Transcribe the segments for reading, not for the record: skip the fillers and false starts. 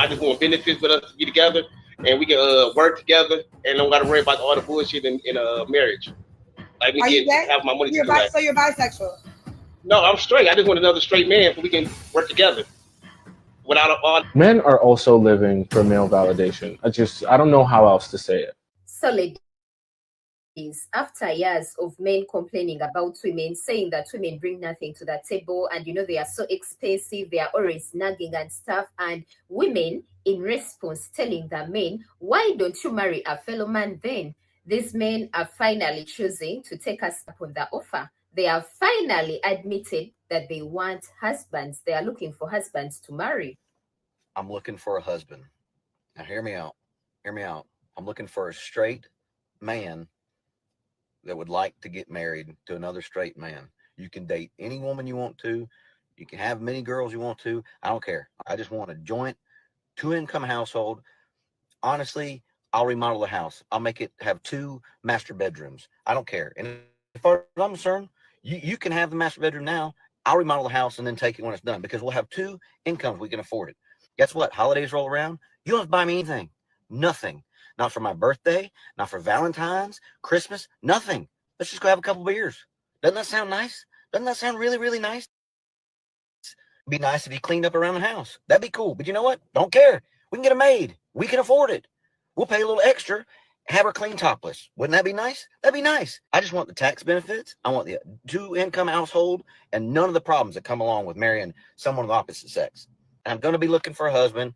just want benefits with us to be together, and we can work together, and don't got to worry about all the bullshit in marriage. Like we Are you get gay? have my money together. Like, So you're bisexual. no, I'm straight. I just want another straight man so we can work together without all. Men are also living for male validation. I don't know how else to say it. So, ladies, after years of men complaining about women, saying that women bring nothing to the table and they are so expensive, they are always nagging and stuff, and women in response telling the men, why don't you marry a fellow man then? These men are finally choosing to take us up on the offer. They have finally admitted that they want husbands. They are looking for husbands to marry. I'm looking for a husband. Now hear me out. Hear me out. I'm looking for a straight man that would like to get married to another straight man. You can date any woman you want to. You can have many girls you want to. I don't care. I just want a joint 2-income household. Honestly, I'll remodel the house. I'll make it have 2 master bedrooms. I don't care. And as far as I'm concerned, you can have the master bedroom now. I'll remodel the house and then take it when it's done, because we'll have 2 incomes. We can afford it. Guess what? Holidays roll around. You don't have to buy me anything. Nothing. Not for my birthday, not for Valentine's, Christmas, nothing. Let's just go have a couple beers. Doesn't that sound nice? Doesn't that sound really, really nice? It'd be nice if you cleaned up around the house. That'd be cool. But you know what? Don't care. We can get a maid. We can afford it. We'll pay a little extra, have her clean topless. Wouldn't that be nice? That'd be nice. I just want the tax benefits. I want the 2-income household and none of the problems that come along with marrying someone of the opposite sex. And I'm going to be looking for a husband.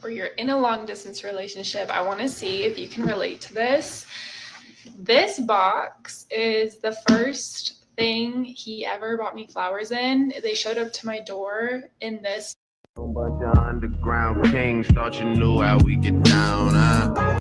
or you're in a long distance relationship, I want to see if you can relate to this. This box is the first thing he ever bought me flowers in. They showed up to my door in this. Bunch of underground kings, thought you knew how we get down, huh?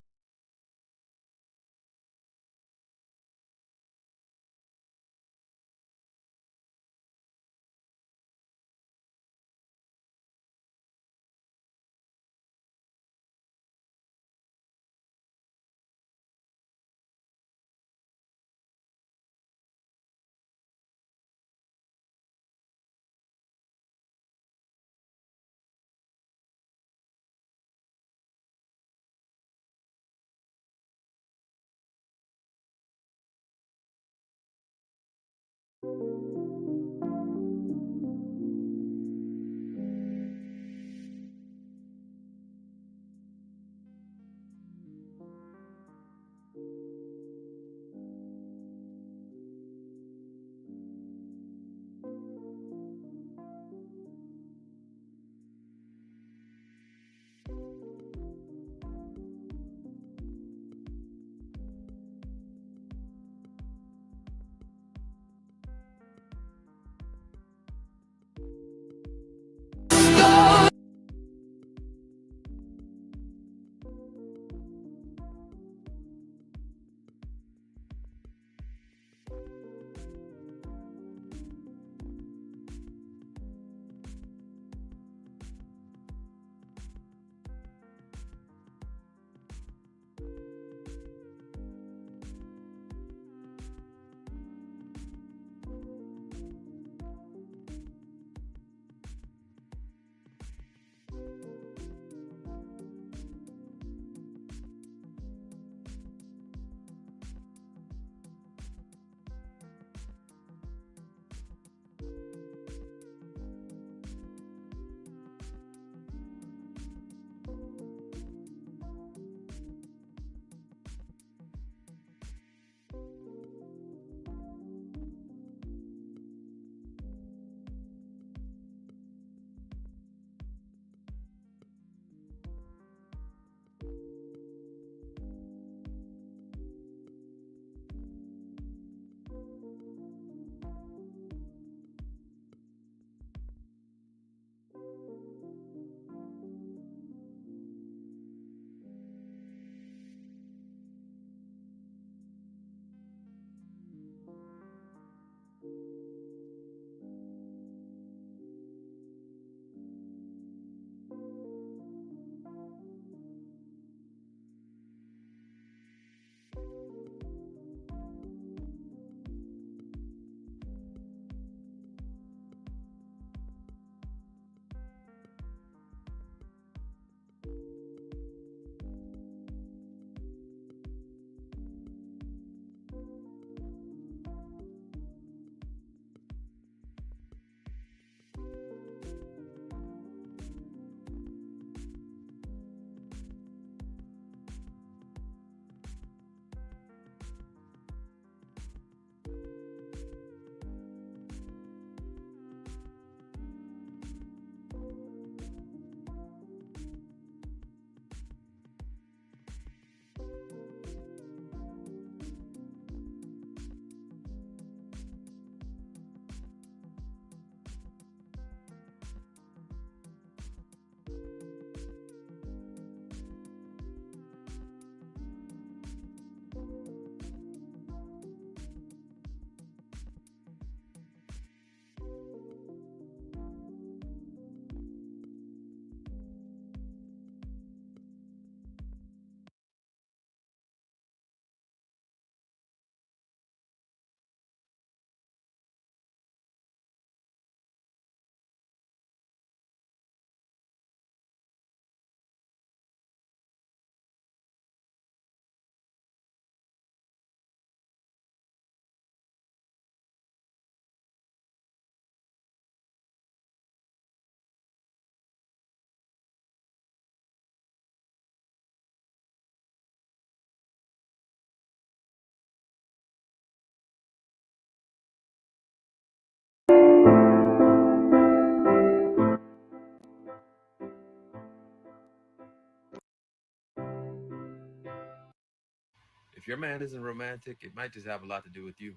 If your man isn't romantic, it might just have a lot to do with you.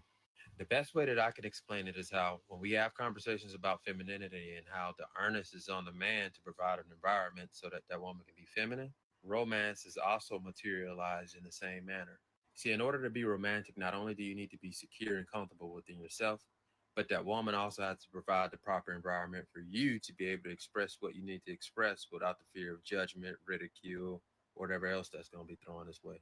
The best way that I can explain it is how, when we have conversations about femininity and how the onus is on the man to provide an environment so that that woman can be feminine, romance is also materialized in the same manner. See, in order to be romantic, not only do you need to be secure and comfortable within yourself, but that woman also has to provide the proper environment for you to be able to express what you need to express without the fear of judgment, ridicule, or whatever else that's going to be thrown this way.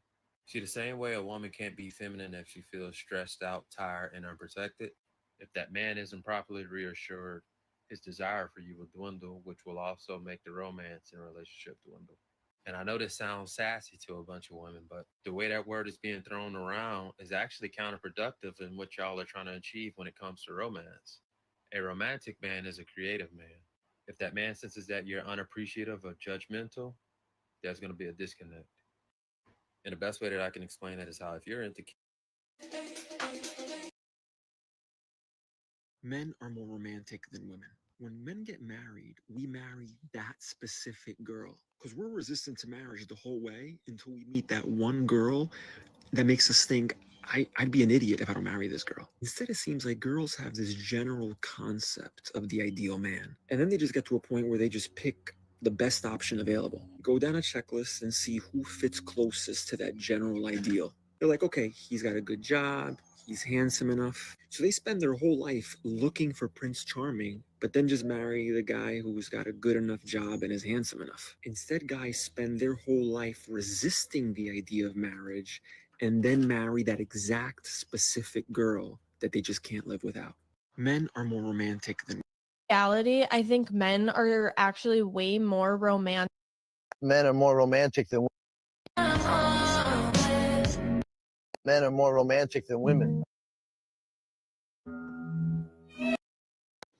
See, the same way a woman can't be feminine if she feels stressed out, tired, and unprotected, if that man isn't properly reassured, his desire for you will dwindle, which will also make the romance in a relationship dwindle. And I know this sounds sassy to a bunch of women, but the way that word is being thrown around is actually counterproductive in what y'all are trying to achieve when it comes to romance. A romantic man is a creative man. If that man senses that you're unappreciative or judgmental, there's going to be a disconnect. And the best way that I can explain that is how if you're into Men are more romantic than women. When men get married, we marry that specific girl because we're resistant to marriage the whole way until we meet that one girl that makes us think, I'd be an idiot if I don't marry this girl. Instead, it seems like girls have this general concept of the ideal man. And then they just get to a point where they just pick the best option available. Go down a checklist and see who fits closest to that general ideal. They're like, okay, he's got a good job, he's handsome enough. So they spend their whole life looking for Prince Charming, but then just marry the guy who's got a good enough job and is handsome enough. Instead, guys spend their whole life resisting the idea of marriage and then marry that exact specific girl that they just can't live without. Men are more romantic than reality, I think men are actually way more romantic. Men are more romantic than men are more romantic than women.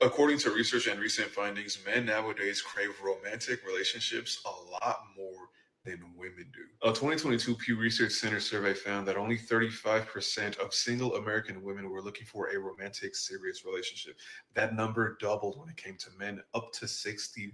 According to research and recent findings, men nowadays crave romantic relationships a lot more than women do. A 2022 Pew Research Center survey found that only 35% of single American women were looking for a romantic, serious relationship. That number doubled when it came to men, up to 62%.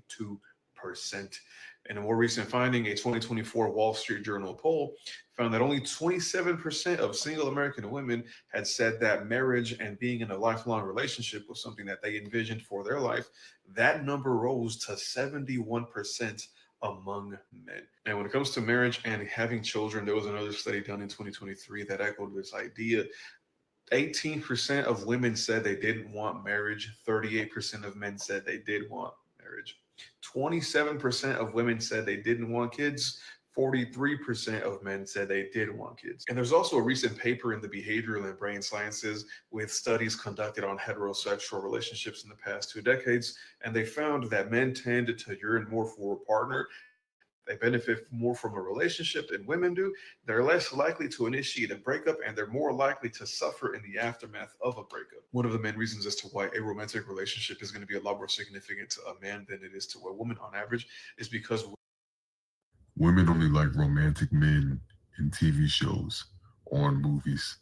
In a more recent finding, a 2024 Wall Street Journal poll found that only 27% of single American women had said that marriage and being in a lifelong relationship was something that they envisioned for their life. That number rose to 71% among men. And when it comes to marriage and having children, there was another study done in 2023 that echoed this idea. 18% of women said they didn't want marriage. 38% of men said they did want marriage. 27% of women said they didn't want kids. 43% of men said they did want kids. And there's also a recent paper in the behavioral and brain sciences with studies conducted on heterosexual relationships in the past 2 decades. And they found that men tend to yearn more for a partner. They benefit more from a relationship than women do. They're less likely to initiate a breakup, and they're more likely to suffer in the aftermath of a breakup. One of the main reasons as to why a romantic relationship is going to be a lot more significant to a man than it is to a woman on average is because women only like romantic men in TV shows or in movies.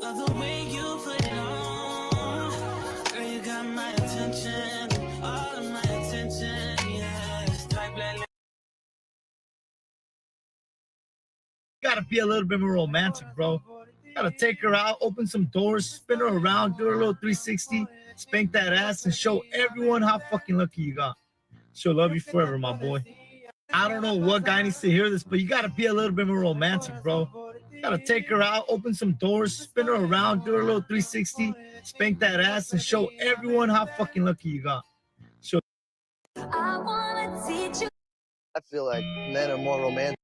The way you put it on, girl, you got my attention, all of my attention, yes. Gotta be a little bit more romantic, bro. Gotta take her out, open some doors, spin her around, do her a little 360, spank that ass, and show everyone how fucking lucky you got. She'll love you forever, my boy. I don't know what guy needs to hear this, but you gotta be a little bit more romantic, bro. Gotta take her out, open some doors, spin her around, do her a little 360, spank that ass, and show everyone how fucking lucky you got. I feel like men are more romantic.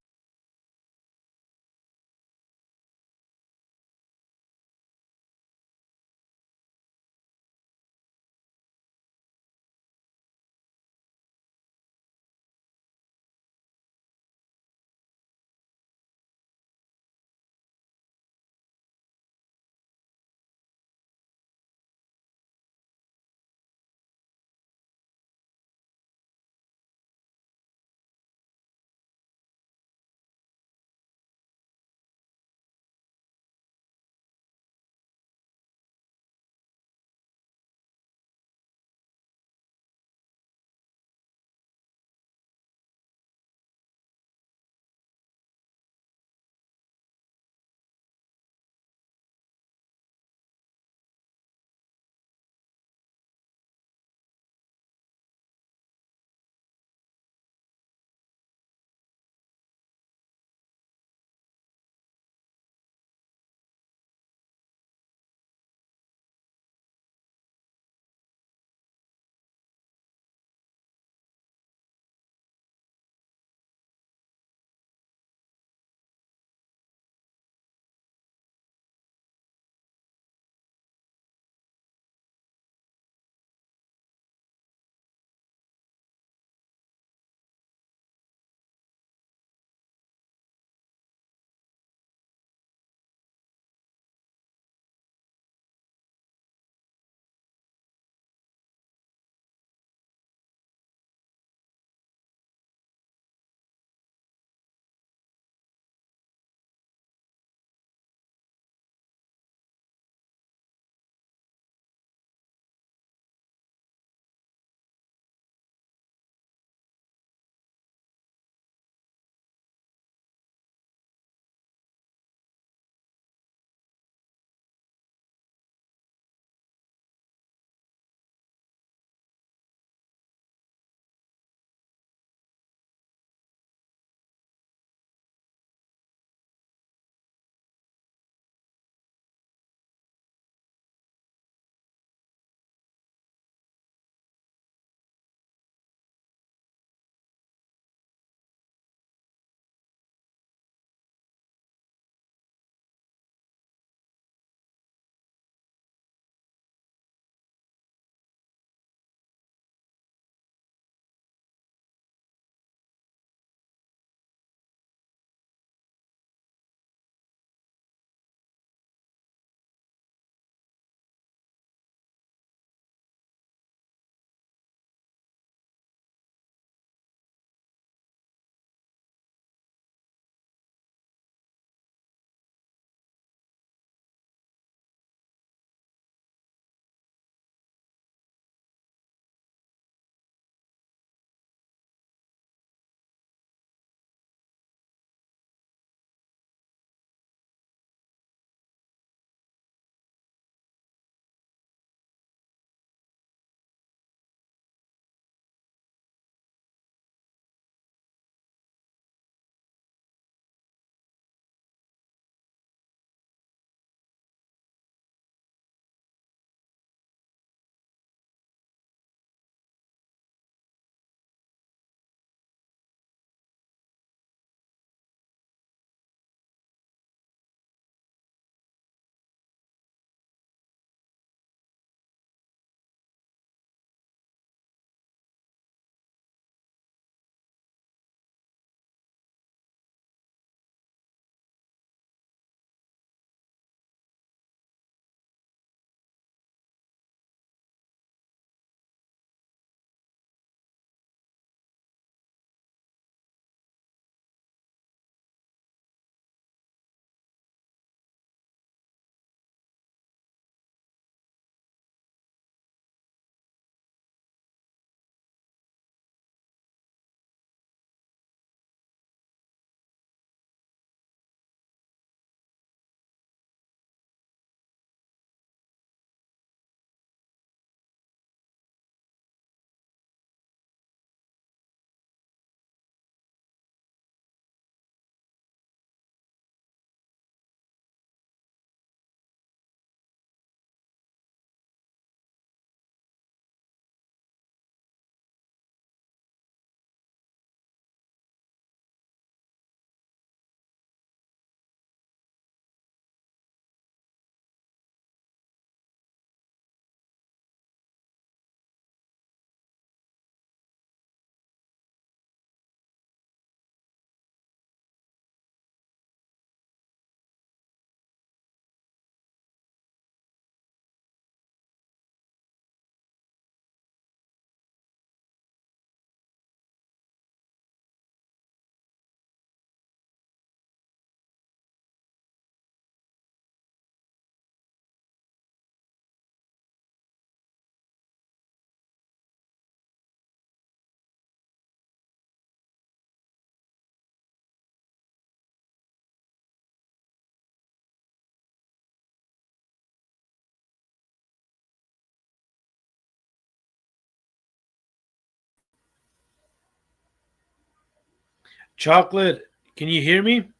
Chocolate, can you hear me?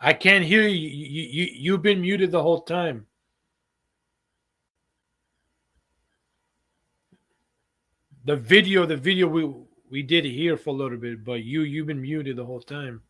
I can't hear you. You've been muted the whole time. The video we did hear for a little bit, but you've been muted the whole time.